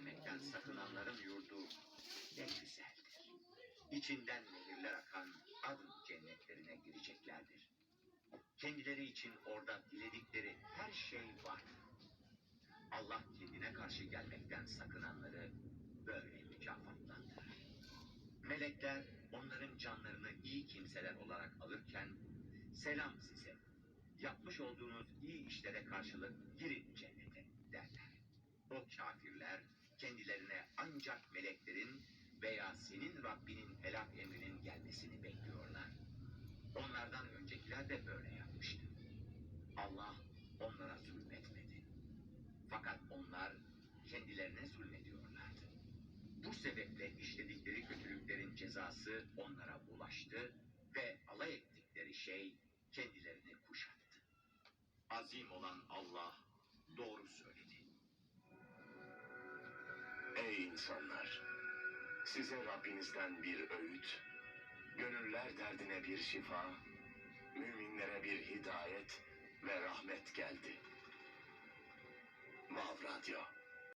gelmekten sakınanların yurdu ne güzeldir. İçinden nehirler akan adın cennetlerine gireceklerdir. Kendileri için orada diledikleri her şey var. Allah kendine karşı gelmekten sakınanları böyle mükafatlandırır. Melekler onların canlarını iyi kimseler olarak alırken, selam size, yapmış olduğunuz iyi işlere karşılık girin cennete derler. O kafirler kendilerine ancak meleklerin veya senin Rabbinin helak emrinin gelmesini bekliyorlar. Onlardan öncekiler de böyle yapmıştı. Allah onlara zulmetmedi. Fakat onlar kendilerine zulmediyorlardı. Bu sebeple işledikleri kötülüklerin cezası onlara ulaştı ve alay ettikleri şey kendilerini kuşattı. Azim olan Allah doğru söyledi. Ey insanlar! Size Rabbinizden bir öğüt, gönüller derdine bir şifa, müminlere bir hidayet ve rahmet geldi. Vav Radyo.